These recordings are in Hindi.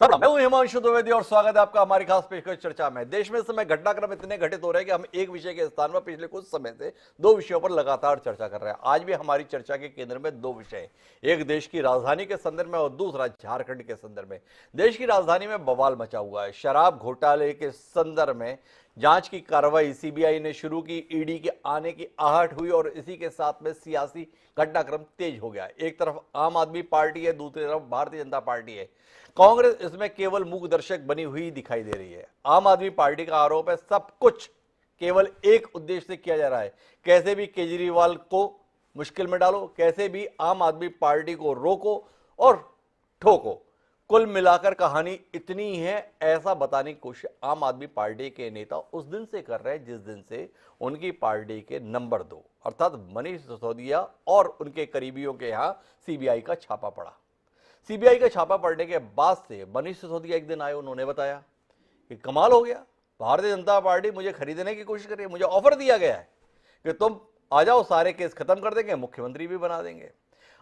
मैं हूं हिमांशु द्विवेदी और स्वागत है आपका हमारी खास पेशकश चर्चा में। देश में इस समय घटनाक्रम इतने घटित हो रहे हैं कि हम एक विषय के स्थान पर पिछले कुछ समय से दो विषयों पर लगातार चर्चा कर रहे हैं। आज भी हमारी चर्चा के केंद्र में दो विषय हैं, एक देश की राजधानी के संदर्भ में और दूसरा झारखंड के संदर्भ में। देश की राजधानी में बवाल मचा हुआ है। शराब घोटाले के संदर्भ में जांच की कार्रवाई सीबीआई ने शुरू की, ईडी के आने की आहट हुई और इसी के साथ में सियासी घटनाक्रम तेज हो गया। एक तरफ आम आदमी पार्टी है, दूसरी तरफ भारतीय जनता पार्टी है। कांग्रेस इसमें केवल मूक दर्शक बनी हुई दिखाई दे रही है। आम आदमी पार्टी का आरोप है सब कुछ केवल एक उद्देश्य से किया जा रहा है, कैसे भी केजरीवाल को मुश्किल में डालो, कैसे भी आम आदमी पार्टी को रोको और ठोको। कुल मिलाकर कहानी इतनी है, ऐसा बताने की कोशिश आम आदमी पार्टी के नेता उस दिन से कर रहे हैं जिस दिन से उनकी पार्टी के नंबर 2 अर्थात मनीष सिसोदिया और उनके करीबियों के यहां सीबीआई का छापा पड़ा। सीबीआई का छापा पड़ने के बाद से मनीष सिसोदिया एक दिन आए, उन्होंने बताया कि कमाल हो गया, भारतीय जनता पार्टी मुझे खरीदने की कोशिश कर रही है, मुझे ऑफर दिया गया है कि तुम आ जाओ, सारे केस खत्म कर देंगे, मुख्यमंत्री भी बना देंगे।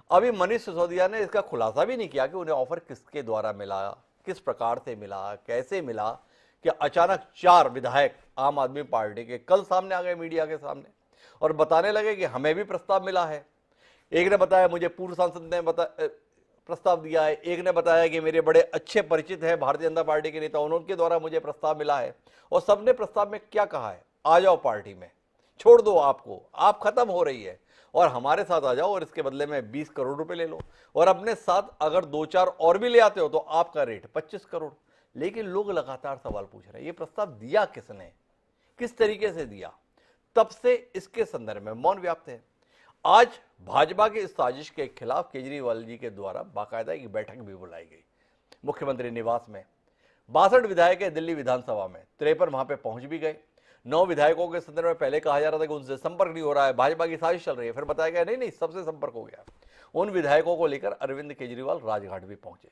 अभी मनीष सिसोदिया ने इसका खुलासा भी नहीं किया कि उन्हें ऑफर किसके द्वारा मिला, किस प्रकार से मिला, कैसे मिला, कि अचानक 4 विधायक आम आदमी पार्टी के कल सामने आ गए मीडिया के सामने और बताने लगे कि हमें भी प्रस्ताव मिला है। एक ने बताया मुझे पूर्व सांसद ने प्रस्ताव दिया है, एक ने बताया कि मेरे बड़े अच्छे परिचित हैं भारतीय जनता पार्टी के नेता, उनके द्वारा मुझे प्रस्ताव मिला है। और सबने प्रस्ताव में क्या कहा है, आ जाओ पार्टी में, छोड़ दो आपको, आप खत्म हो रही है और हमारे साथ आ जाओ और इसके बदले में 20 करोड़ रुपए ले लो और अपने साथ अगर 2-4 और भी ले आते हो तो आपका रेट 25 करोड़। लेकिन लोग लगातार सवाल पूछ रहे हैं, ये प्रस्ताव दिया किसने, किस तरीके से दिया। तब से इसके संदर्भ में मौन व्याप्त है। आज भाजपा की इस साजिश के खिलाफ केजरीवाल जी के द्वारा बाकायदा एक बैठक भी बुलाई गई मुख्यमंत्री निवास में। 62 विधायक है दिल्ली विधानसभा में, 53 वहां पे पहुंच भी गए। 9 विधायकों के संदर्भ में पहले कहा जा रहा था कि उनसे संपर्क नहीं हो रहा है, भाजपा की साजिश चल रही है, फिर बताया गया नहीं सबसे संपर्क हो गया। उन विधायकों को लेकर अरविंद केजरीवाल राजघाट भी पहुंचे,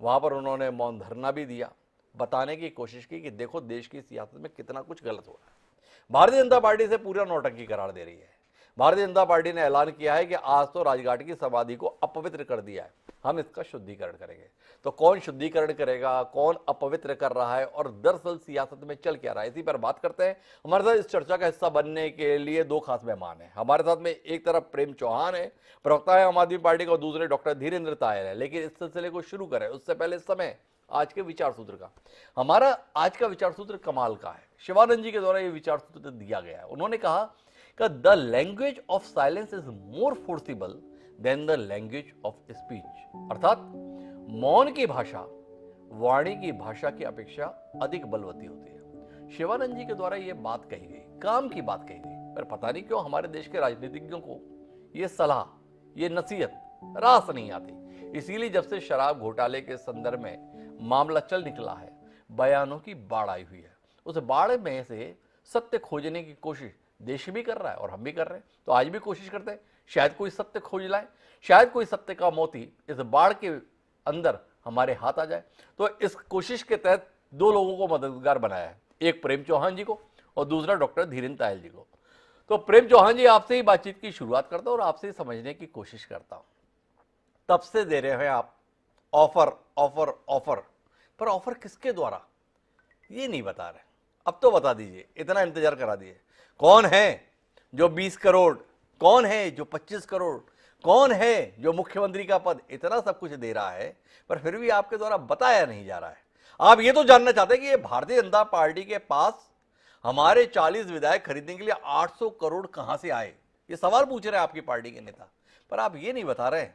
वहां पर उन्होंने मौन धरना भी दिया, बताने की कोशिश की कि देखो देश की सियासत में कितना कुछ गलत हो रहा है। भारतीय जनता पार्टी से पूरा नौटंकी करार दे रही है। भारतीय जनता पार्टी ने ऐलान किया है कि आज तो राजघाट की समाधि को अपवित्र कर दिया है, हम इसका शुद्धिकरण करेंगे। तो कौन शुद्धिकरण करेगा, कौन अपवित्र कर रहा है और दरअसल सियासत में चल क्या रहा है, इसी पर बात करते हैं। हमारे साथ इस चर्चा का हिस्सा बनने के लिए 2 खास मेहमान हैं। हमारे साथ में एक तरफ प्रेम चौहान है, प्रवक्ता है आम आदमी पार्टी का, दूसरे डॉक्टर धीरेन्द्र तायल है। लेकिन इस सिलसिले को शुरू करें उससे पहले समय आज के विचार सूत्र का। हमारा आज का विचार सूत्र कमाल का है, शिवानंद जी के द्वारा ये विचार सूत्र दिया गया है। उन्होंने कहा कि the language of silence is more forcible than the language of speech, अर्थात मौन की भाषा वाणी की भाषा की अपेक्षा अधिक बलवती होती है। शिवानंद जी के द्वारा यह बात कही गई, काम की बात कही गई, पर पता नहीं क्यों हमारे देश के राजनीतिज्ञों को यह सलाह, यह नसीहत रास नहीं आती। इसीलिए जब से शराब घोटाले के संदर्भ में मामला चल निकला है, बयानों की बाढ़ आई हुई है। उस बाढ़ में से सत्य खोजने की कोशिश देश भी कर रहा है और हम भी कर रहे हैं। तो आज भी कोशिश करते हैं, शायद कोई सत्य खोज लाए, शायद कोई सत्य का मोती इस बाढ़ के अंदर हमारे हाथ आ जाए। तो इस कोशिश के तहत 2 लोगों को मददगार बनाया है, एक प्रेम चौहान जी को और दूसरा डॉक्टर धीरेन्द्र तायल जी को। तो प्रेम चौहान जी, आपसे ही बातचीत की शुरुआत करता हूं और आपसे ही समझने की कोशिश करता हूं। तब से दे रहे हैं आप ऑफर ऑफर ऑफर, पर ऑफर किसके द्वारा ये नहीं बता रहे। अब तो बता दीजिए, इतना इंतजार करा दिए। कौन है जो 20 करोड़, कौन है जो 25 करोड़, कौन है जो मुख्यमंत्री का पद, इतना सब कुछ दे रहा है पर फिर भी आपके द्वारा बताया नहीं जा रहा है। आप ये तो जानना चाहते हैं कि ये भारतीय जनता पार्टी के पास हमारे 40 विधायक खरीदने के लिए 800 करोड़ कहां से आए, ये सवाल पूछ रहे हैं आपकी पार्टी के नेता। पर आप ये नहीं बता रहे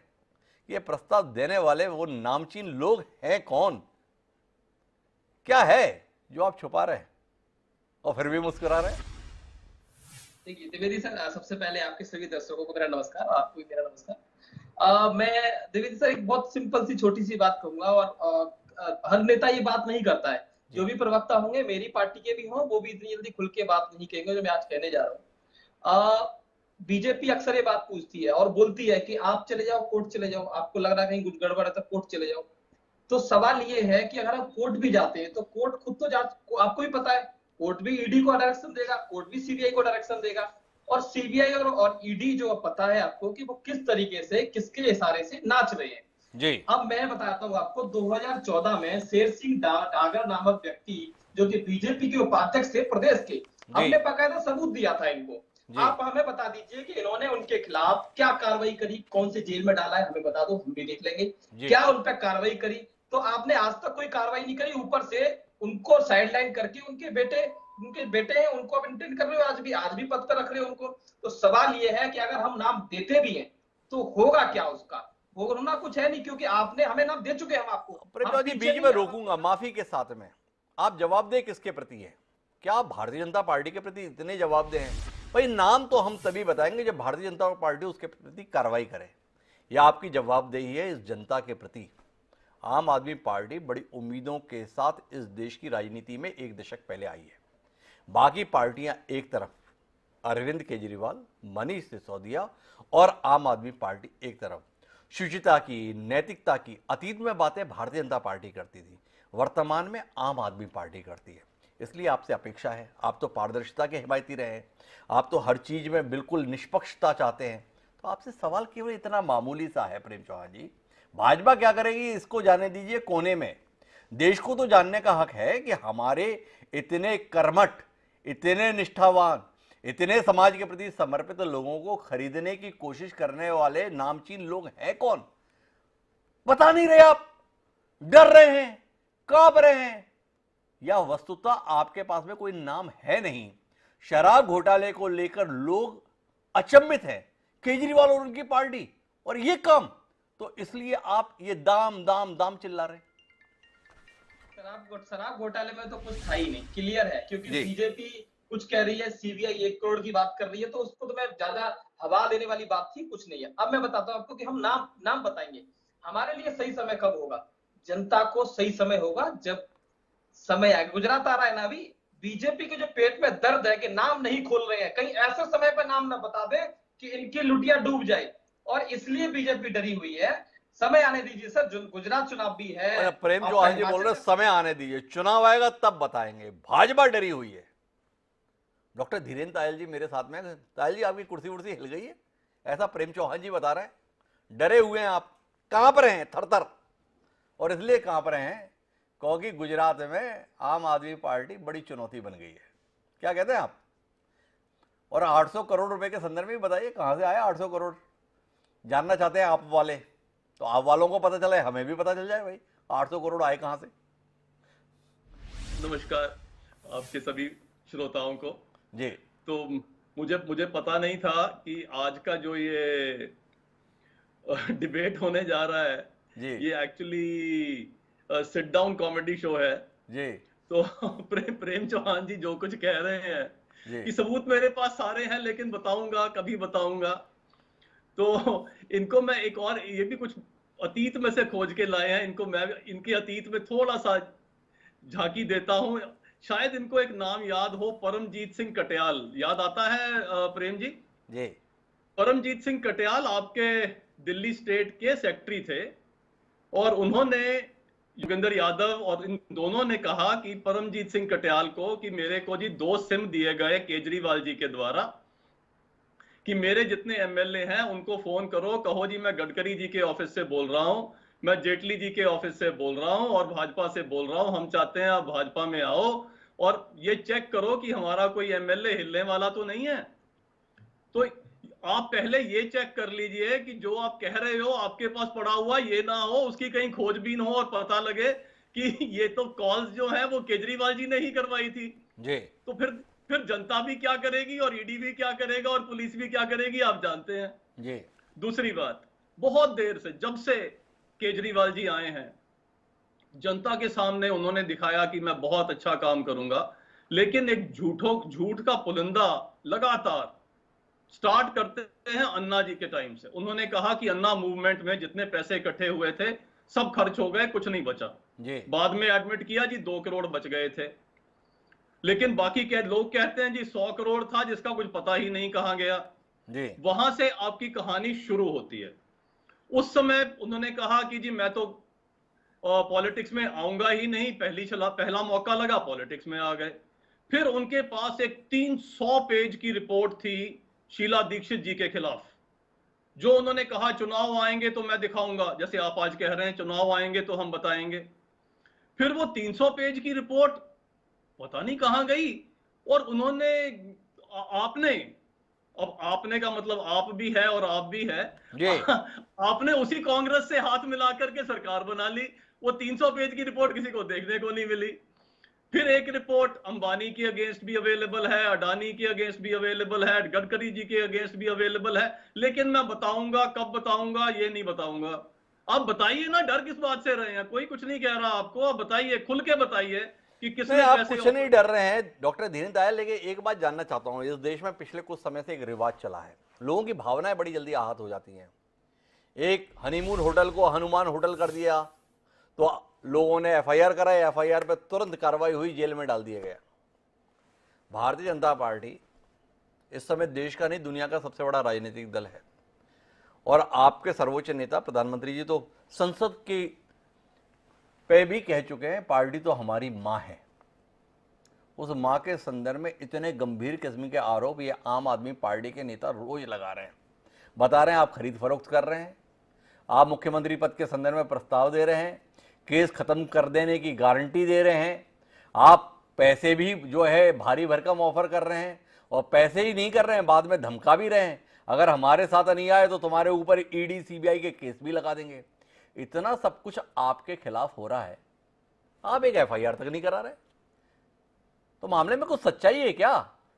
ये प्रस्ताव देने वाले वो नामचीन लोग हैं कौन, क्या है जो आप छुपा रहे हैं और फिर भी मुस्कुरा रहे हैं। देखिए द्विवेदी सर, सबसे पहले आपके सभी दर्शकों को मेरा नमस्कार, आपको भी मेरा नमस्कार। मैं द्विवेदी सर एक बहुत सिंपल सी छोटी सी बात कहूंगा और हर नेता ये बात नहीं करता है। जो भी प्रवक्ता होंगे मेरी पार्टी के भी हों, वो भी इतनी जल्दी खुल के बात नहीं कहेंगे जो मैं आज कहने जा रहा हूँ। बीजेपी अक्सर ये बात पूछती है और बोलती है कि आप चले जाओ, कोर्ट चले जाओ, आपको लग रहा है कहीं कुछ गड़बड़ है तो कोर्ट चले जाओ। तो सवाल ये है कि अगर आप कोर्ट भी जाते हैं तो कोर्ट खुद तो आपको भी पता है, कोर्ट भी ईडी को डायरेक्शन देगा, कोर्ट भी सीबीआई को डायरेक्शन देगा। और सीबीआई और ईडी जो पता है आपको कि वो किस तरीके से किसके इशारे से नाच रहे हैं। जी अब मैं बताता हूँ आपको, 2014 में शेर सिंह डागर नामक व्यक्ति जो कि बीजेपी के उपाध्यक्ष थे प्रदेश के, जी हमने बाकायदा सबूत दिया था इनको। जी आप हमें बता दीजिए कि इन्होंने उनके खिलाफ क्या कार्रवाई करी, कौन से जेल में डाला है, हमें बता दो, हम भी देख लेंगे। जी क्या उन पर कार्रवाई करी? तो आपने आज तक कोई कार्रवाई नहीं करी, ऊपर से उनको साइडलाइन करके उनके बेटे हैं, उनको अब इंटेंड कर रहे हो, आज भी पद पर रख रहे हो उनको। तो सवाल ये है कि अगर हम नाम देते भी हैं तो होगा क्या उसका? होना कुछ है नहीं, क्योंकि आपने हमें नाम दे चुके हैं, हम आपको, प्रेम हम जी पीछे बीच नहीं में है, हम रोकूंगा आपको। माफी के साथ में। आप जवाब दे किसके प्रति है? क्या आप भारतीय जनता पार्टी के प्रति इतने जवाबदेह हैं? भाई नाम तो हम तभी बताएंगे जब भारतीय जनता पार्टी उसके प्रति कार्रवाई करे। यह आपकी जवाबदेही है इस जनता के प्रति। आम आदमी पार्टी बड़ी उम्मीदों के साथ इस देश की राजनीति में एक दशक पहले आई है। बाकी पार्टियां एक तरफ, अरविंद केजरीवाल, मनीष सिसोदिया और आम आदमी पार्टी एक तरफ। शुचिता की, नैतिकता की अतीत में बातें भारतीय जनता पार्टी करती थी, वर्तमान में आम आदमी पार्टी करती है। इसलिए आपसे अपेक्षा है, आप तो पारदर्शिता के हिमायती रहे हैं, आप तो हर चीज में बिल्कुल निष्पक्षता चाहते हैं। तो आपसे सवाल केवल इतना मामूली सा है प्रेम चौहान जी, भाजपा क्या करेगी इसको जाने दीजिए कोने में। देश को तो जानने का हक है कि हमारे इतने कर्मठ, इतने निष्ठावान, इतने समाज के प्रति समर्पित लोगों को खरीदने की कोशिश करने वाले नामचीन लोग हैं कौन? बता नहीं रहे आप, डर रहे हैं, कांप रहे हैं, या वस्तुतः आपके पास में कोई नाम है नहीं। शराब घोटाले को लेकर लोग अचंभित हैं, केजरीवाल और उनकी पार्टी, और ये काम, तो इसलिए आप ये दाम दाम दाम चिल्ला रहे हैं। शराब घोटाले में तो कुछ था ही नहीं, क्लियर है, क्योंकि जी बीजेपी कुछ कह रही है, सीबीआई 1 करोड़ की बात कर रही है, तो उसको तो मैं ज्यादा हवा देने वाली बात थी, कुछ नहीं है। अब मैं बताता हूं आपको कि हम नाम नाम बताएंगे। हमारे लिए सही समय कब होगा? जनता को सही समय होगा जब समय आएगा। गुजरात आ रहा है ना अभी, बीजेपी के जो पेट में दर्द है कि नाम नहीं खोल रहे हैं, कहीं ऐसे समय पर नाम ना बता दे कि इनकी लुटिया डूब जाए, और इसलिए बीजेपी डरी हुई है। समय आने दीजिए सर, गुजरात चुनाव भी है, और प्रेम आपका चौहान जी बोल रहे हिमाचल हैं समय आने दीजिए, चुनाव आएगा तब बताएंगे। भाजपा डरी हुई है। डॉक्टर धीरेन्द्र तायल जी मेरे साथ में। तायल जी आपकी कुर्सी उर्सी हिल गई है, ऐसा प्रेम चौहान जी बता रहे हैं। डरे हुए हैं आप, कांप रहे हैं थर थर, और इसलिए कांप रहे हैं क्योंकि गुजरात में आम आदमी पार्टी बड़ी चुनौती बन गई है। क्या कहते हैं आप? और 800 करोड़ रुपए के संदर्भ में बताइए कहां से आया 800 करोड़? जानना चाहते हैं आप वाले, तो आप वालों को पता चले, हमें भी पता चल जाए भाई 800 करोड़ आए कहां से। नमस्कार आपके सभी श्रोताओं को। जी तो मुझे पता नहीं था कि आज का जो ये डिबेट होने जा रहा है, जी ये actually sit down comedy show है। जी तो प्रेम चौहान जी जो कुछ कह रहे हैं जी कि सबूत मेरे पास सारे हैं, लेकिन बताऊंगा कभी बताऊंगा। तो इनको मैं एक और ये भी कुछ अतीत में से खोज के लाए हैं, इनको मैं इनके अतीत में थोड़ा सा झांकी देता हूं। शायद इनको एक नाम याद हो, परमजीत सिंह कटियाल। याद आता है प्रेम जी? जी परमजीत सिंह कटियाल आपके दिल्ली स्टेट के सेक्रेटरी थे, और उन्होंने, योगेंद्र यादव और इन दोनों ने कहा कि परमजीत सिंह कटियाल को कि मेरे को जी 2 सिम दिए गए केजरीवाल जी के द्वारा, कि मेरे जितने एमएलए हैं उनको फोन करो, कहो जी मैं गडकरी जी के ऑफिस से बोल रहा हूं, मैं जेटली जी के ऑफिस से बोल रहा हूं और भाजपा से बोल रहा हूं, हम चाहते हैं आप भाजपा में आओ और ये चेक करो कि हमारा कोई एमएलए हिलने वाला तो नहीं है। तो आप पहले ये चेक कर लीजिए कि जो आप कह रहे हो आपके पास पड़ा हुआ ये ना हो, उसकी कहीं खोजबीन हो और पता लगे कि ये तो कॉल्स जो है वो केजरीवाल जी ने ही करवाई थी। जी तो फिर जनता भी क्या करेगी और ईडी भी क्या करेगा और पुलिस भी क्या करेगी, आप जानते हैं। जी दूसरी बात, बहुत देर से, जब से केजरीवाल जी आए हैं, जनता के सामने उन्होंने दिखाया कि मैं बहुत अच्छा काम करूंगा, लेकिन एक झूठ का पुलिंदा लगातार स्टार्ट करते हैं अन्ना जी के टाइम से। उन्होंने कहा कि अन्ना मूवमेंट में जितने पैसे इकट्ठे हुए थे सब खर्च हो गए, कुछ नहीं बचा। जी बाद में एडमिट किया जी 2 करोड़ बच गए थे, लेकिन बाकी लोग कहते हैं जी 100 करोड़ था जिसका कुछ पता ही नहीं कहां गया। जी वहां से आपकी कहानी शुरू होती है। उस समय उन्होंने कहा कि जी मैं तो पॉलिटिक्स में आऊंगा ही नहीं, पहला मौका लगा पॉलिटिक्स में आ गए। फिर उनके पास एक 300 पेज की रिपोर्ट थी शीला दीक्षित जी के खिलाफ, जो उन्होंने कहा चुनाव आएंगे तो मैं दिखाऊंगा, जैसे आप आज कह रहे हैं चुनाव आएंगे तो हम बताएंगे, फिर वो 300 पेज की रिपोर्ट पता नहीं कहां गई। और उन्होंने आपने, अब आपने का मतलब आप भी है और आप भी है, जी आपने उसी कांग्रेस से हाथ मिलाकर के सरकार बना ली। वो 300 पेज की रिपोर्ट किसी को देखने को नहीं मिली। फिर एक रिपोर्ट अंबानी के अगेंस्ट भी अवेलेबल है, अडानी के अगेंस्ट भी अवेलेबल है, गडकरी जी के अगेंस्ट भी अवेलेबल है, लेकिन मैं बताऊंगा, कब बताऊंगा ये नहीं बताऊंगा। आप बताइए ना, डर किस बात से रहे हैं? कोई कुछ नहीं कह रहा आपको, आप बताइए, खुल के बताइए कि नहीं, किसने आप कैसे कुछ नहीं डर रहे हैं डॉक्टर धीरेन्द्र दयाल, लेकिन एक बात जानना चाहता हूं, इस देश में पिछले कुछ समय से एक रिवाज चला है, लोगों की भावनाएं बड़ी जल्दी आहत हो जाती हैं। एक हनीमून होटल को हनुमान होटल कर दिया तो लोगों ने एफआईआर कराई, एफआईआर पे तुरंत कार्रवाई हुई, जेल में डाल दिया गया। भारतीय जनता पार्टी इस समय देश का नहीं दुनिया का सबसे बड़ा राजनीतिक दल है, और आपके सर्वोच्च नेता प्रधानमंत्री जी तो संसद की पे भी कह चुके हैं पार्टी तो हमारी मां है। उस मां के संदर्भ में इतने गंभीर किस्म के आरोप ये आम आदमी पार्टी के नेता रोज लगा रहे हैं, बता रहे हैं आप खरीद फरोख्त कर रहे हैं, आप मुख्यमंत्री पद के संदर्भ में प्रस्ताव दे रहे हैं, केस खत्म कर देने की गारंटी दे रहे हैं, आप पैसे भी जो है भारी भरकम ऑफर कर रहे हैं, और पैसे ही नहीं कर रहे हैं, बाद में धमका भी रहे हैं, अगर हमारे साथ नहीं आए तो तुम्हारे ऊपर ईडी सीबीआई के केस भी लगा देंगे। इतना सब कुछ आपके खिलाफ हो रहा है, आप एक एफआईआर तक नहीं करा रहे, तो मामले में कुछ सच्चाई है क्या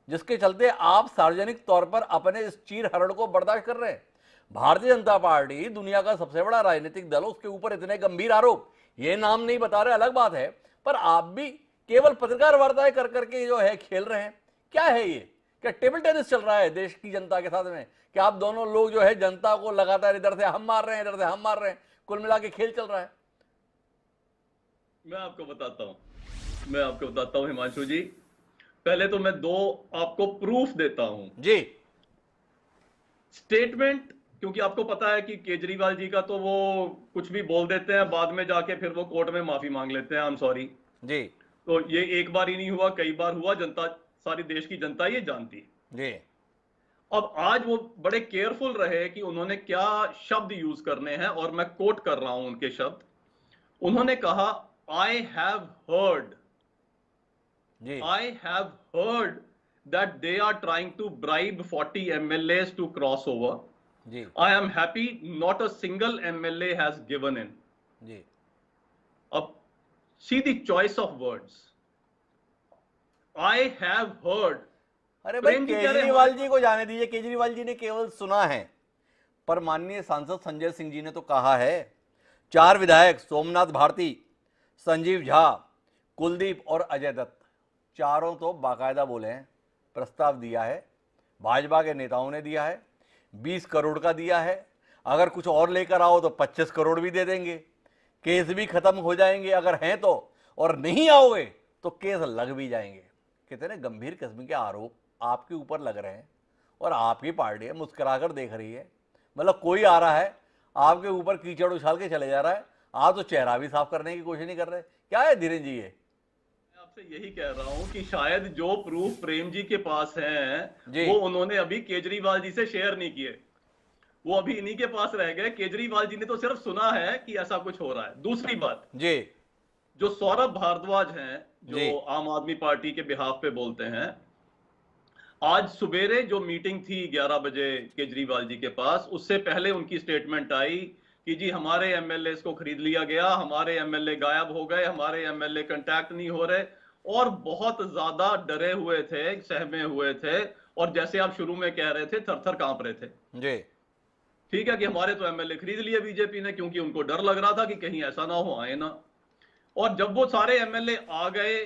जिसके चलते आप सार्वजनिक तौर पर अपने इस चीर हरण को बर्दाश्त कर रहे हैं? भारतीय जनता पार्टी दुनिया का सबसे बड़ा राजनीतिक दल, उसके ऊपर इतने गंभीर आरोप, ये नाम नहीं बता रहे अलग बात है, पर आप भी केवल पत्रकार वार्ताएं कर करके जो है खेल रहे हैं। क्या है ये? क्या टेबल टेनिस चल रहा है देश की जनता के साथ में? क्या आप दोनों लोग जो है जनता को लगातार इधर से हम मार रहे हैं, इधर से हम मार रहे हैं, कुल मिला के खेल चल रहा है? मैं आपको बताता हूं हिमांशु जी, पहले तो मैं दो आपको प्रूफ देता हूं जी। स्टेटमेंट, क्योंकि आपको पता है कि केजरीवाल जी का तो वो कुछ भी बोल देते हैं, बाद में जाके फिर वो कोर्ट में माफी मांग लेते हैं, आई एम सॉरी जी तो ये एक बार ही नहीं हुआ, कई बार हुआ, जनता, सारी देश की जनता ये जानती है। जी अब आज वो बड़े केयरफुल रहे कि उन्होंने क्या शब्द यूज करने हैं, और मैं कोट कर रहा हूं उनके शब्द। उन्होंने कहा, आई हैव हर्ड जी that they are trying to bribe 40 MLAs to cross over. जी I am happy not a single MLA has given in. जी अब see the choice of words. I have heard. अरे भाई प्रेम जी कह रहे हैं केजरीवाल जी को जाने दीजिए, केजरीवाल जी ने केवल सुना है, पर माननीय सांसद संजय सिंह जी ने तो कहा है। 4 विधायक सोमनाथ भारती, संजीव झा, कुलदीप और अजय दत्त, चारों तो बाकायदा बोले हैं, प्रस्ताव दिया है, भाजपा के नेताओं ने दिया है, 20 करोड़ का दिया है, अगर कुछ और लेकर आओ तो 25 करोड़ भी दे देंगे, केस भी खत्म हो जाएंगे अगर हैं तो, और नहीं आओगे तो केस लग भी जाएंगे। कितने गंभीर किस्म के आरोप आपके ऊपर लग रहे हैं, और आपकी पार्टी है मुस्कुराकर देख रही है। मतलब कोई आ रहा है आपके ऊपर कीचड़ उछाल के चले जा रहा है, आप तो चेहरा भी साफ करने की कोशिश नहीं कर रहे। क्या है धीरेन्द्र जी ये? आपसे यही कह रहा हूं कि शायद जो प्रूफ प्रेम जी के पास हैं जी। वो उन्होंने अभी केजरीवाल जी से शेयर नहीं किए, वो अभी इन्हीं के पास रह गए। केजरीवाल जी ने तो सिर्फ सुना है कि ऐसा कुछ हो रहा है। दूसरी बात, जी जो सौरभ भारद्वाज हैं, जी। जो आम आदमी पार्टी के बिहाफ पे बोलते हैं, आज सुबेरे जो मीटिंग थी 11 बजे केजरीवाल जी के पास, उससे पहले उनकी स्टेटमेंट आई कि जी हमारे एमएलए को खरीद लिया गया, हमारे एमएलए गायब हो गए, हमारे एमएलए कांटेक्ट नहीं हो रहे, और बहुत ज्यादा डरे हुए थे, सहमे हुए थे, और जैसे आप शुरू में कह रहे थे थर थर कांप रहे थे। जी ठीक है कि हमारे तो एमएलए खरीद लिए बीजेपी ने, क्योंकि उनको डर लग रहा था कि कहीं ऐसा ना हो, आए ना। और जब वो सारे एमएलए आ गए,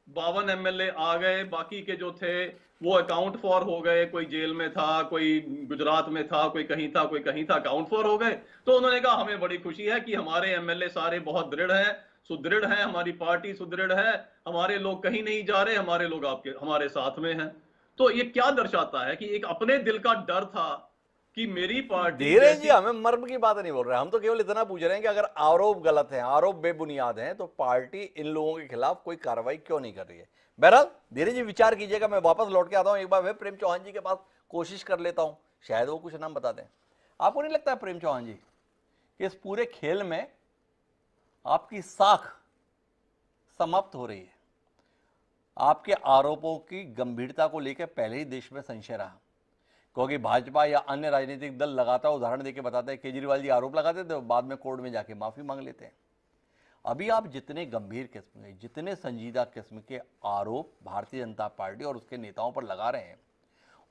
52 एमएलए आ गए, बाकी के जो थे वो अकाउंट फॉर हो गए, कोई जेल में था, कोई गुजरात में था, कोई कहीं था, कोई कहीं था, अकाउंट फॉर हो गए। तो उन्होंने कहा हमें बड़ी खुशी है कि हमारे एमएलए सारे बहुत दृढ़ हैं, सुदृढ़ हैं, हमारी पार्टी सुदृढ़ है, हमारे लोग कहीं नहीं जा रहे, हमारे लोग आपके हमारे साथ में हैं। तो ये क्या दर्शाता है कि एक अपने दिल का डर था कि मेरी पार्टी, धीरे जी हमें मर्म की बात नहीं बोल रहे, हम तो केवल इतना पूछ रहे हैं कि अगर आरोप गलत हैं, आरोप बेबुनियाद हैं, तो पार्टी इन लोगों के खिलाफ कोई कार्रवाई क्यों नहीं कर रही है? बहरहाल धीरे जी विचार कीजिएगा। मैं वापस लौट के आता हूं, एक बार फिर प्रेम चौहान जी के पास कोशिश कर लेता हूं, शायद वो कुछ नाम बता दें। आपको नहीं लगता है प्रेम चौहान जी कि इस पूरे खेल में आपकी साख समाप्त हो रही है? आपके आरोपों की गंभीरता को लेकर पहले ही देश में संशय रहा, क्योंकि भाजपा या अन्य राजनीतिक दल लगातार उदाहरण देके बताते हैं, केजरीवाल जी आरोप लगाते थे, बाद में कोर्ट में जाके माफी मांग लेते हैं। अभी आप जितने गंभीर किस्म के, जितने संजीदा किस्म के आरोप भारतीय जनता पार्टी और उसके नेताओं पर लगा रहे हैं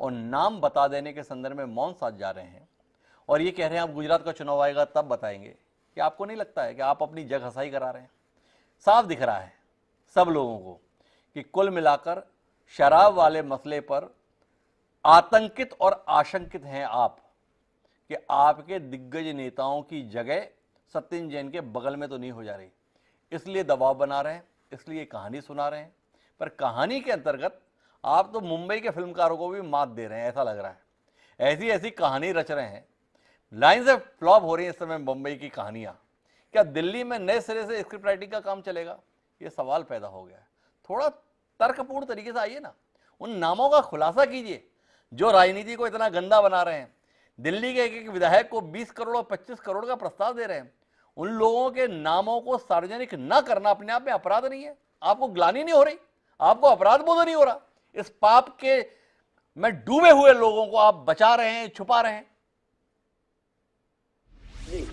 और नाम बता देने के संदर्भ में मौन साध जा रहे हैं और ये कह रहे हैं अब गुजरात का चुनाव आएगा तब बताएंगे, कि आपको नहीं लगता है कि आप अपनी जग हसाई करा रहे हैं? साफ दिख रहा है सब लोगों को कि कुल मिलाकर शराब वाले मसले पर आतंकित और आशंकित हैं आप, कि आपके दिग्गज नेताओं की जगह सत्येंद्र जैन के बगल में तो नहीं हो जा रही, इसलिए दबाव बना रहे हैं, इसलिए कहानी सुना रहे हैं। पर कहानी के अंतर्गत आप तो मुंबई के फिल्मकारों को भी मात दे रहे हैं, ऐसा लग रहा है। ऐसी ऐसी कहानी रच रहे हैं, लाइन से फ्लॉप हो रही है इस समय मुंबई की कहानियां। क्या दिल्ली में नए सिरे से स्क्रिप्ट राइटिंग का काम चलेगा? ये सवाल पैदा हो गया है। थोड़ा तर्कपूर्ण तरीके से आइए ना, उन नामों का खुलासा कीजिए जो राजनीति को इतना गंदा बना रहे हैं। दिल्ली के एक एक विधायक को 20 करोड़ और 25 करोड़ का प्रस्ताव दे रहे हैं। उन लोगों के नामों को सार्वजनिक न करना अपने आप में अपराध नहीं है? आपको ग्लानि नहीं हो रही? आपको अपराध बोध नहीं हो रहा? इस पाप के में डूबे हुए लोगों को आप बचा रहे हैं, छुपा रहे हैं। जी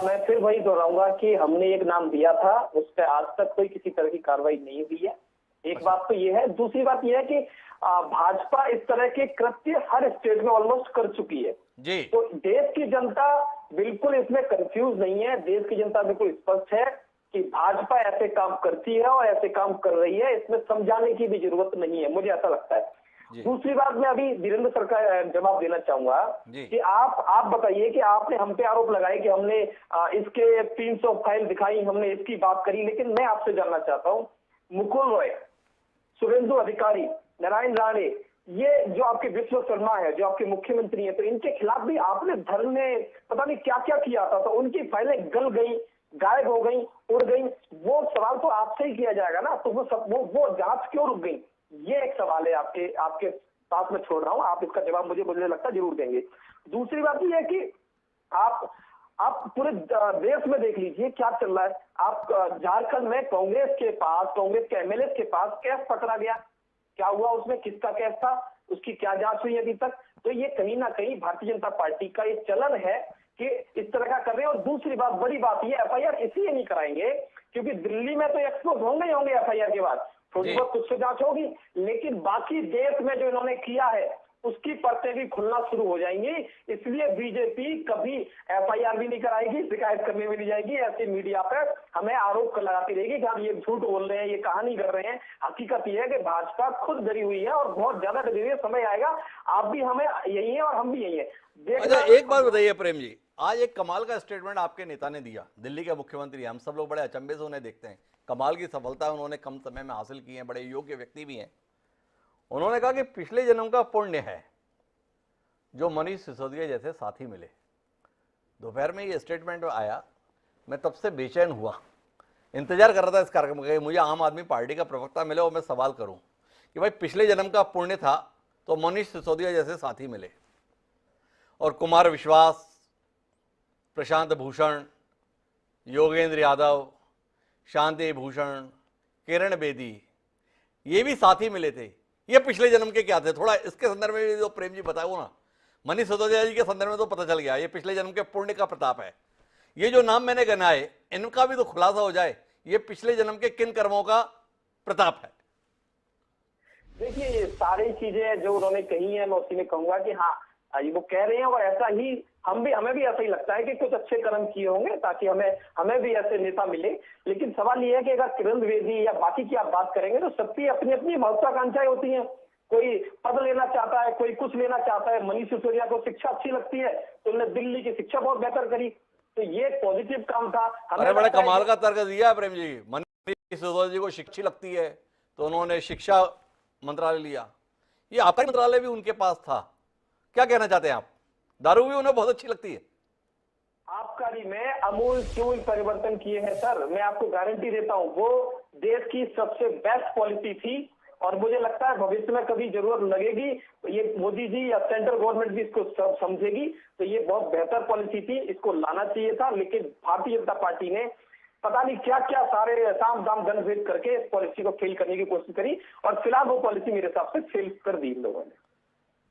मैं फिर वही दोहराऊंगा कि हमने एक नाम दिया था, उस पर आज तक कोई किसी तरह की कार्रवाई नहीं हुई है। एक बात तो ये है। दूसरी बात ये है कि भाजपा इस तरह के कृत्य हर स्टेट में ऑलमोस्ट कर चुकी है जी। तो देश की जनता बिल्कुल इसमें कंफ्यूज नहीं है। देश की जनता बिल्कुल स्पष्ट है कि भाजपा ऐसे काम करती है और ऐसे काम कर रही है, इसमें समझाने की भी जरूरत नहीं है, मुझे ऐसा लगता है। दूसरी बात मैं अभी वीरेंद्र सर का जवाब देना चाहूंगा कि आप बताइए कि आपने हम पे आरोप लगाए कि हमने इसके 300 फाइल दिखाई, हमने इसकी बात करी, लेकिन मैं आपसे जानना चाहता हूँ, मुकुल रॉय, सुवेंदु अधिकारी, नारायण राणे, ये जो आपके विश्व शर्मा है, जो आपके मुख्यमंत्री हैं, तो इनके खिलाफ भी आपने धरने पता नहीं क्या क्या किया था, तो उनकी फाइलें गल गई, गायब हो गई, उड़ गई। वो सवाल तो आपसे ही किया जाएगा ना, तो वो जांच क्यों रुक गई? ये एक सवाल है आपके साथ में छोड़ रहा हूं, आप इसका जवाब मुझे लगता है जरूर देंगे। दूसरी बात ये है कि आप पूरे देश में देख लीजिए क्या चल रहा है। आप झारखंड में कांग्रेस के एमएलए के पास केस पकड़ा गया, क्या हुआ उसमें, किसका केस था, उसकी क्या जांच हुई अभी तक? तो ये कहीं ना कहीं भारतीय जनता पार्टी का ये चलन है कि इस तरह का कर रहे हैं। और दूसरी बात, बड़ी बात, ये एफआईआर इसलिए नहीं कराएंगे क्योंकि दिल्ली में तो एक्सपोज होंगे ही होंगे एफआईआर के बाद, थोड़ी बहुत कुछ से जांच होगी, लेकिन बाकी देश में जो इन्होंने किया है उसकी परतें भी खुलना शुरू हो जाएंगी। इसलिए बीजेपी कभी एफआईआर भी नहीं कराएगी, शिकायत करने में नहीं जाएगी, ऐसे मीडिया पर हमें आरोप लगाती रहेगी कि हम ये झूठ बोल रहे हैं, ये कहानी कर रहे हैं। हकीकत ये है कि भाजपा खुद डरी हुई है और बहुत ज्यादा डरी हुई है। समय आएगा, आप भी हमें यही है और हम भी यही है। अच्छा, एक बात बताइए प्रेम जी, आज एक कमाल का स्टेटमेंट आपके नेता ने दिया, दिल्ली के मुख्यमंत्री, हम सब लोग बड़े अचंभे से उन्हें देखते हैं, कमाल की सफलता उन्होंने कम समय में हासिल की है, बड़े योग्य व्यक्ति भी हैं। उन्होंने कहा कि पिछले जन्म का पुण्य है जो मनीष सिसोदिया जैसे साथी मिले। दोपहर में ये स्टेटमेंट आया, मैं तब से बेचैन हुआ, इंतजार कर रहा था इस कार्यक्रम का, मुझे आम आदमी पार्टी का प्रवक्ता मिले और मैं सवाल करूं कि भाई पिछले जन्म का पुण्य था तो मनीष सिसोदिया जैसे साथी मिले। और कुमार विश्वास, प्रशांत भूषण, योगेंद्र यादव, शांति भूषण, किरण बेदी, ये भी साथी मिले थे। ये पिछले जन्म के क्या थे? थोड़ा इसके संदर्भ में जो प्रेम जी बताओ ना। मनीष सिसोदिया जी के संदर्भ में तो पता चल गया ये पिछले जन्म के पुण्य का प्रताप है। ये जो नाम मैंने गिनाए इनका भी तो खुलासा हो जाए, ये पिछले जन्म के किन कर्मों का प्रताप है। देखिए, ये सारी चीजें जो उन्होंने कही है, मैं उसी में कहूंगा कि हाँ, वो कह रहे हैं और ऐसा ही हमें भी ऐसा ही लगता है कि कुछ अच्छे कर्म किए होंगे ताकि हमें भी ऐसे नेता मिले। लेकिन सवाल ये है कि अगर किरण द्विवेदी या बाकी की आप बात करेंगे तो सबकी अपनी अपनी महत्वाकांक्षाएं होती हैं। कोई पद लेना चाहता है, कोई कुछ लेना चाहता है। मनीष सिसोदिया को शिक्षा अच्छी लगती है तो उन्होंने दिल्ली की शिक्षा बहुत बेहतर करी, तो ये पॉजिटिव काम था। अरे बड़े कमाल का तर्क दिया है प्रेम जी। मनीष सिसोदिया जी को शिक्षा लगती है तो उन्होंने शिक्षा मंत्रालय लिया। ये आपका मंत्रालय भी उनके पास था, क्या कहना चाहते हैं आप? दारू भी उन्हें बहुत अच्छी लगती है। आबकारी में अमूल चूल परिवर्तन किए हैं सर, मैं आपको गारंटी देता हूं। वो देश की सबसे बेस्ट पॉलिसी थी और मुझे लगता है भविष्य में कभी जरूरत लगेगी तो ये मोदी जी या सेंट्रल गवर्नमेंट भी इसको सब समझेगी। तो ये बहुत बेहतर पॉलिसी थी, इसको लाना चाहिए था, लेकिन भारतीय जनता पार्टी ने पता नहीं क्या क्या सारे साम दाम दंड भेद करके इस पॉलिसी को फेल करने की कोशिश करी, और फिलहाल वो पॉलिसी मेरे हिसाब से फेल कर दी इन लोगों ने।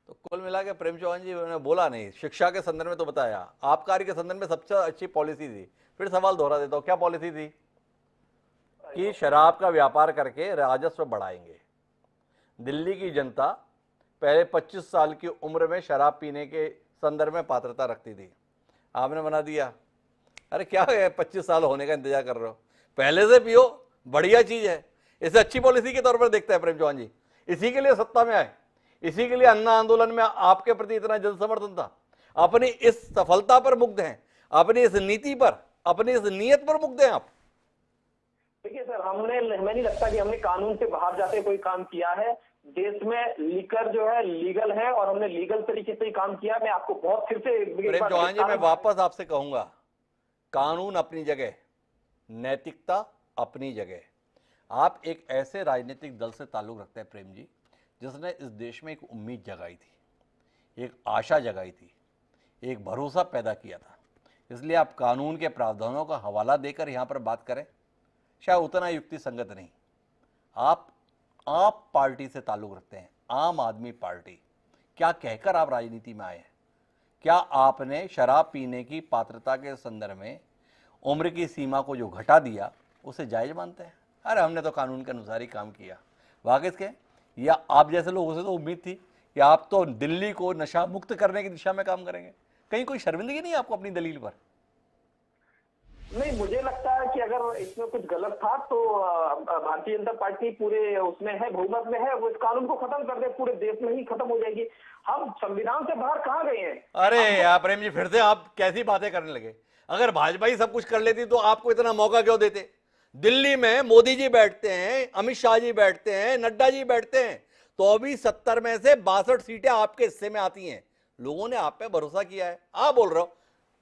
तो कुल मिला के प्रेम चौहान जी ने बोला नहीं, शिक्षा के संदर्भ में तो बताया, आबकारी के संदर्भ में सबसे अच्छी पॉलिसी थी। फिर सवाल दोहरा देता हूँ, क्या पॉलिसी थी? कि शराब का व्यापार करके राजस्व बढ़ाएंगे। दिल्ली की जनता पहले 25 साल की उम्र में शराब पीने के संदर्भ में पात्रता रखती थी, आपने बना दिया। अरे क्या है, 25 साल होने का इंतजार कर रहे हो, पहले से पियो, बढ़िया चीज है। इसे अच्छी पॉलिसी के तौर पर देखता है प्रेम चौहान जी। इसी के लिए सत्ता में आए, इसी के लिए अन्ना आंदोलन में आपके प्रति इतना जन समर्थन था। अपनी इस सफलता पर मुग्ध हैं, अपनी इस नीति पर, अपनी इस नीयत पर मुग्ध हैं आप। देखिए सर, हमें नहीं लगता कि हमने कानून से बाहर जाके कोई काम किया है। देश में लीकर जो है लीगल है और हमने लीगल तरीके से ही काम किया। मैं आपको बहुत फिर से प्रेम चौहान जी, मैं वापस आपसे कहूंगा, कानून अपनी जगह, नैतिकता अपनी जगह। आप एक ऐसे राजनीतिक दल से ताल्लुक रखते हैं प्रेम जी, जिसने इस देश में एक उम्मीद जगाई थी, एक आशा जगाई थी, एक भरोसा पैदा किया था। इसलिए आप कानून के प्रावधानों का हवाला देकर यहाँ पर बात करें, शायद उतना युक्ति संगत नहीं। आप पार्टी से ताल्लुक रखते हैं, आम आदमी पार्टी। क्या कहकर आप राजनीति में आए हैं? क्या आपने शराब पीने की पात्रता के संदर्भ में उम्र की सीमा को जो घटा दिया उसे जायज मानते हैं? अरे हमने तो कानून के अनुसार ही काम किया। वाकिफ के, या आप जैसे लोगों से तो उम्मीद थी कि आप तो दिल्ली को नशा मुक्त करने की दिशा में काम करेंगे। कहीं कोई शर्मिंदगी नहीं आपको अपनी दलील पर? नहीं, मुझे लगता है कि अगर इसमें कुछ गलत था तो भारतीय जनता पार्टी पूरे उसमें है, बहुमत में है, वो इस कानून को खत्म कर दे, पूरे देश में ही खत्म हो जाएगी। हम संविधान से बाहर कहाँ गए हैं? अरे यार प्रेम जी, फिर से आप कैसी बातें करने लगे। अगर भाजपा ही सब कुछ कर लेती तो आपको इतना मौका क्यों देते? दिल्ली में मोदी जी बैठते हैं, अमित शाह जी बैठते हैं, नड्डा जी बैठते हैं, तो अभी 70 में से 62 सीटें आपके हिस्से में आती हैं। लोगों ने आप पे भरोसा किया है। आप बोल रहे हो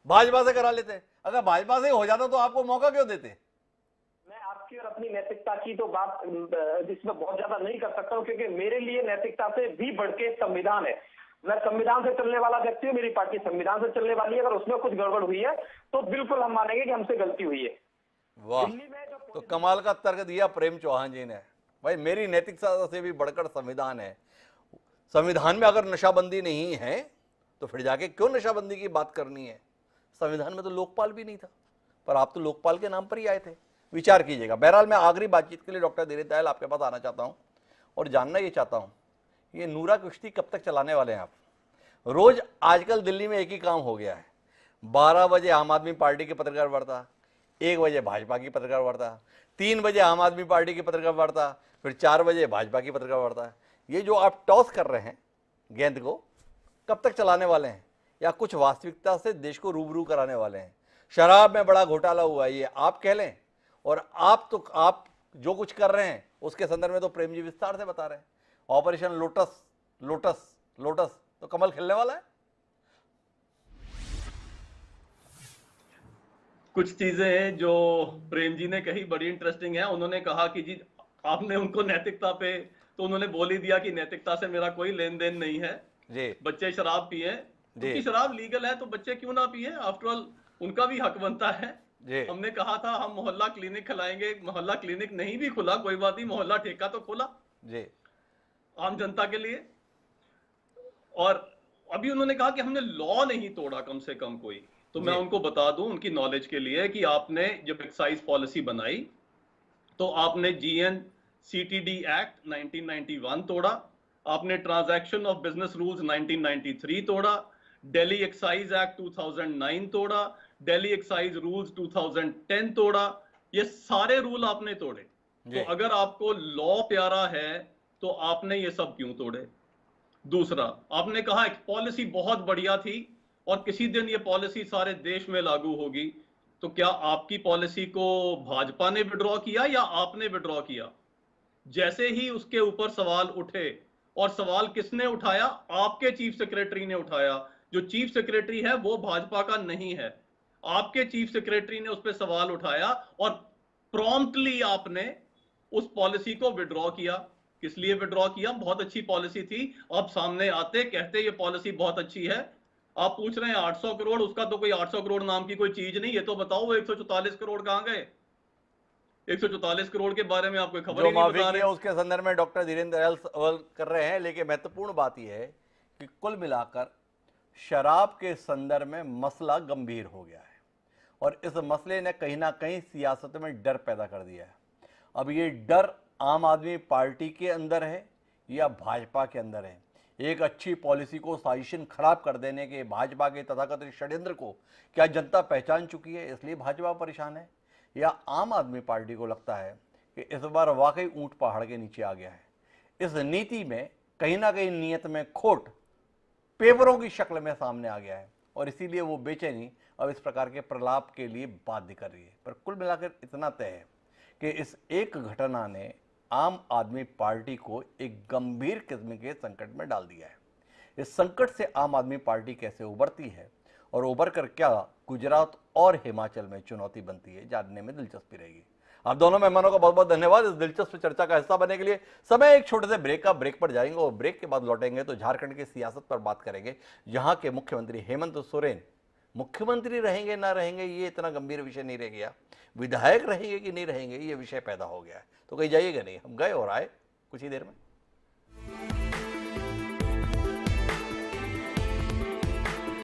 भाजपा से करा लेते हैं। अगर भाजपा से हो जाता तो आपको मौका क्यों देते? मैं आपकी और अपनी नैतिकता की तो बात जिसमें बहुत ज्यादा नहीं कर सकता हूँ, क्योंकि मेरे लिए नैतिकता से भी बढ़ के संविधान है। मैं संविधान से चलने वाला व्यक्ति हूँ, मेरी पार्टी संविधान से चलने वाली है। अगर उसमें कुछ गड़बड़ हुई है तो बिल्कुल हम मानेंगे कि हमसे गलती हुई है। वाह, तो कमाल का तर्क दिया प्रेम चौहान जी ने। भाई मेरी नैतिकता से भी बढ़कर संविधान है। संविधान में अगर नशाबंदी नहीं है तो फिर जाके क्यों नशाबंदी की बात करनी है? संविधान में तो लोकपाल भी नहीं था, पर आप तो लोकपाल के नाम पर ही आए थे। विचार कीजिएगा। बहरहाल मैं आखिरी बातचीत के लिए डॉक्टर धीरेन्द्र दयाल आपके पास आना चाहता हूं और जानना ये चाहता हूं, ये नूरा कुश्ती कब तक चलाने वाले हैं आप? रोज आजकल दिल्ली में एक ही काम हो गया है, 12 बजे आम आदमी पार्टी की पत्रकार वार्ता, 1 बजे भाजपा की पत्रकार वार्ता, 3 बजे आम आदमी पार्टी की पत्रकार वार्ता, फिर 4 बजे भाजपा की पत्रकार वार्ता। ये जो आप टॉस कर रहे हैं गेंद को, कब तक चलाने वाले हैं? या कुछ वास्तविकता से देश को रूबरू कराने वाले हैं? शराब में बड़ा घोटाला हुआ है, ये आप कह लें, और आप जो कुछ कर रहे हैं उसके संदर्भ में तो प्रेम जी विस्तार से बता रहे हैं। ऑपरेशन लोटस लोटस लोटस, तो कमल खिलने वाला है। कुछ चीजें हैं जो प्रेम जी ने कही बड़ी इंटरेस्टिंग है। उन्होंने कहा कि जी आपने उनको नैतिकता पे, तो उन्होंने बोल ही दिया कि नैतिकता से मेरा कोई लेन देन नहीं है जी। बच्चे शराब पिए, क्योंकि शराब लीगल है तो बच्चे क्यों ना पिए? आफ्टर ऑल उनका भी हक बनता है। हमने कहा था हम मोहल्ला क्लिनिक खिलाएंगे, मोहल्ला क्लिनिक नहीं भी खुला, कोई बात नहीं, मोहल्ला ठेका तो खुला जी आम जनता के लिए। और अभी उन्होंने कहा कि हमने लॉ नहीं तोड़ा कम से कम कोई। तो मैं उनको बता दूं उनकी नॉलेज के लिए कि आपने जब एक्साइज पॉलिसी बनाई तो आपने GNCTD एक्ट 1991 तोड़ा, आपने ट्रांजैक्शन ऑफ बिजनेस रूल्स 1993 तोड़ा, दिल्ली एक्साइज एक्ट 2009 तोड़ा, दिल्ली एक्साइज रूल्स 2010 तोड़ा। ये सारे रूल आपने तोड़े। तो अगर आपको लॉ प्यारा है तो आपने ये सब क्यों तोड़े? दूसरा, आपने कहा एक पॉलिसी बहुत बढ़िया थी और किसी दिन ये पॉलिसी सारे देश में लागू होगी। तो क्या आपकी पॉलिसी को भाजपा ने विड्रॉ किया या आपने विड्रॉ किया? जैसे ही उसके ऊपर सवाल उठे, और सवाल किसने उठाया? आपके चीफ सेक्रेटरी ने उठाया। जो चीफ सेक्रेटरी है वो भाजपा का नहीं है, आपके चीफ सेक्रेटरी ने उस पर सवाल उठाया और प्रॉम्प्टली आपने उस पॉलिसी को विड्रॉ किया। किस लिए विड्रॉ किया, बहुत अच्छी पॉलिसी थी। अब सामने आते कहते ये पॉलिसी बहुत अच्छी है। आप पूछ रहे हैं 800 करोड़, उसका तो कोई 800 करोड़ नाम की कोई चीज नहीं। ये तो बताओ वो 144 करोड़ कहां गए? 144 करोड़ के बारे में आप कोई खबर जो ही नहीं माफी बता की है रहे। उसके संदर्भ में डॉक्टर धीरेन्द्र दयाल सवाल कर रहे हैं, लेकिन महत्वपूर्ण बात यह है कि कुल मिलाकर शराब के संदर्भ में मसला गंभीर हो गया है और इस मसले ने कहीं ना कहीं सियासत में डर पैदा कर दिया है। अब ये डर आम आदमी पार्टी के अंदर है या भाजपा के अंदर है? एक अच्छी पॉलिसी को साजिशन खराब कर देने के भाजपा के तथाकथित षड्यंत्र को क्या जनता पहचान चुकी है, इसलिए भाजपा परेशान है? या आम आदमी पार्टी को लगता है कि इस बार वाकई ऊंट पहाड़ के नीचे आ गया है, इस नीति में कहीं ना कहीं नियत में खोट पेपरों की शक्ल में सामने आ गया है और इसीलिए वो बेचैनी अब इस प्रकार के प्रलाप के लिए बाध्य कर रही है? पर कुल मिलाकर इतना तय है कि इस एक घटना ने आम आदमी पार्टी को एक गंभीर किस्म के संकट में डाल दिया है। इस संकट से आम आदमी पार्टी कैसे उबरती है और उबर कर क्या गुजरात और हिमाचल में चुनौती बनती है, जानने में दिलचस्पी रहेगी। आप दोनों मेहमानों का बहुत बहुत धन्यवाद इस दिलचस्प चर्चा का हिस्सा बनने के लिए। समय एक छोटे से ब्रेक का, ब्रेक पर जाएंगे और ब्रेक के बाद लौटेंगे तो झारखंड की सियासत पर बात करेंगे। यहाँ के मुख्यमंत्री हेमंत सोरेन मुख्यमंत्री रहेंगे ना रहेंगे ये इतना गंभीर विषय नहीं रह गया, विधायक रहेंगे कि नहीं रहेंगे ये विषय पैदा हो गया है। तो कहीं जाइएगा नहीं, हम गए और आए कुछ ही देर में।